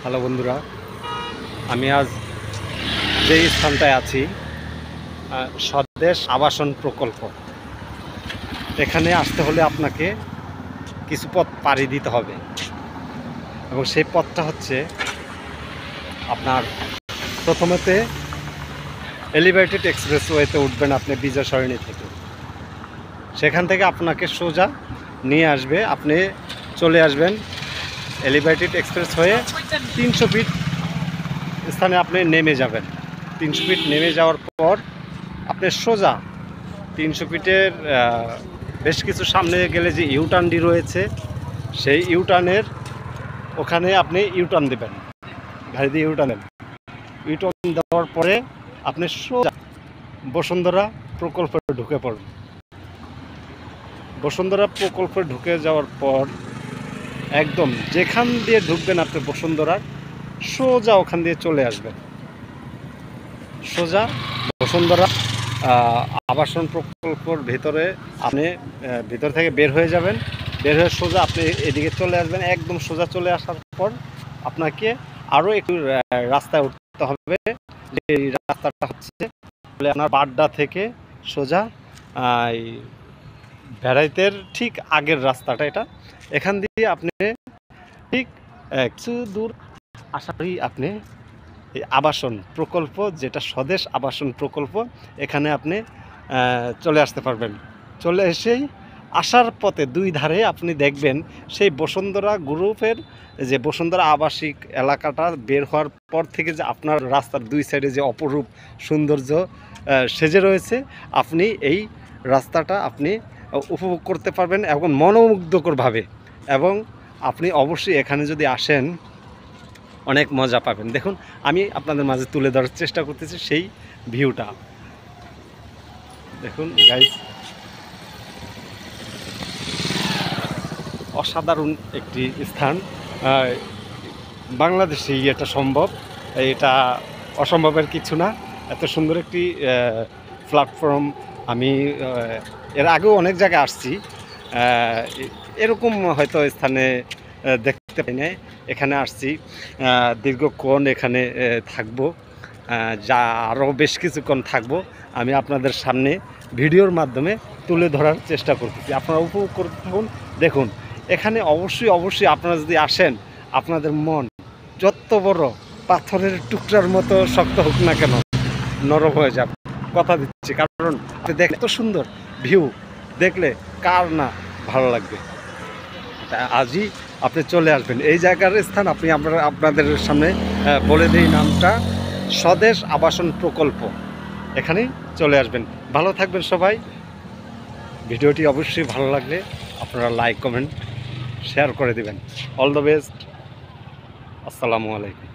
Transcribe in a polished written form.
Hello বন্ধুরা, আমি আজ যে স্থানটায় আছি স্বদেশ আবাসন প্রকল্প। এখানে আসতে হলে আপনাকে কিছু পথ পাড়ি দিতে হবে এবং সেই পথটা হচ্ছে আপনার প্রথমেতে এলিভেটেড এক্সপ্রেসওয়েতে উঠবেন আপনি বিজয় সরণি থেকে। সেখান থেকে আপনাকে সোজা নিয়ে আসবে, আপনি চলে আসবেন এলিভেটেড এক্সপ্রেস হয়ে 300 ফিট স্থানে আপনি নেমে যাবেন। 300 ফিট নেমে যাওয়ার পর আপনি সোজা 300 ফিটের বেশ কিছু সামনে গেলে যে ইউটার্নটি রয়েছে, সেই ইউটার্নের ওখানে আপনি ইউটার্ন দেবেন, গাড়ি দিয়ে ইউটার্ন দেওয়ার পরে আপনি সোজা বসুন্ধরা প্রকল্পে ঢুকে পড়বেন। বসুন্ধরা প্রকল্পে ঢুকে যাওয়ার পর একদম যেখান দিয়ে ঢুকবেন আপনি বসুন্ধরার সোজা ওখান দিয়ে চলে আসবেন। সোজা বসুন্ধরা আবাসন প্রকল্পের ভেতরে আপনি ভিতর থেকে বের হয়ে যাবেন। বের হয়ে সোজা আপনি এদিকে চলে আসবেন। একদম সোজা চলে আসার পর আপনাকে আরও একটু রাস্তায় উঠতে হবে। এই রাস্তাটা হচ্ছে আপনার বাড্ডা থেকে সোজা ভ্যারাইতের ঠিক আগের রাস্তাটা এটা। এখান দিয়ে আপনি ঠিক কিছু দূর আসারই আপনি এই আবাসন প্রকল্প, যেটা স্বদেশ আবাসন প্রকল্প, এখানে আপনি চলে আসতে পারবেন। চলে এসেই আসার পথে দুই ধারে আপনি দেখবেন সেই বসুন্ধরা গ্রুপের যে বসুন্ধরা আবাসিক এলাকাটা বের হওয়ার পর থেকে যে আপনার রাস্তার দুই সাইডে যে অপরূপ সৌন্দর্য সেজে রয়েছে, আপনি এই রাস্তাটা আপনি উপভোগ করতে পারবেন এবং মনোমুগ্ধকরভাবে। এবং আপনি অবশ্যই এখানে যদি আসেন অনেক মজা পাবেন। দেখুন, আমি আপনাদের মাঝে তুলে ধরার চেষ্টা করতেছি সেই ভিউটা। দেখুন গাইস, অসাধারণ একটি স্থান। বাংলাদেশেই এটা সম্ভব, এটা অসম্ভবের কিছু না। এত সুন্দর একটি প্ল্যাটফর্ম আমি এর আগেও অনেক জায়গায় আসছি, এরকম হয়তো স্থানে দেখতে পাই না। এখানে আসছি, দীর্ঘক্ষণ এখানে থাকবো, যা আরও বেশ কিছুক্ষণ থাকবো। আমি আপনাদের সামনে ভিডিওর মাধ্যমে তুলে ধরার চেষ্টা করতেছি, আপনারা উপভোগ করতে থাকুন। দেখুন, এখানে অবশ্যই আপনারা যদি আসেন, আপনাদের মন যত বড় পাথরের টুকরার মতো শক্ত হোক না কেন, নরম হয়ে যাবে, কথা দিচ্ছি। কারণ দেখতে এত সুন্দর ভিউ, দেখলে কার না ভালো লাগবে। আজই আপনি চলে আসবেন এই জায়গার স্থান। আপনাদের সামনে বলে দিই নামটা, স্বদেশ আবাসন প্রকল্প। এখানেই চলে আসবেন। ভালো থাকবেন সবাই। ভিডিওটি অবশ্যই ভালো লাগলে আপনারা লাইক, কমেন্ট, শেয়ার করে দিবেন। All the best. আসসালামু আলাইকুম।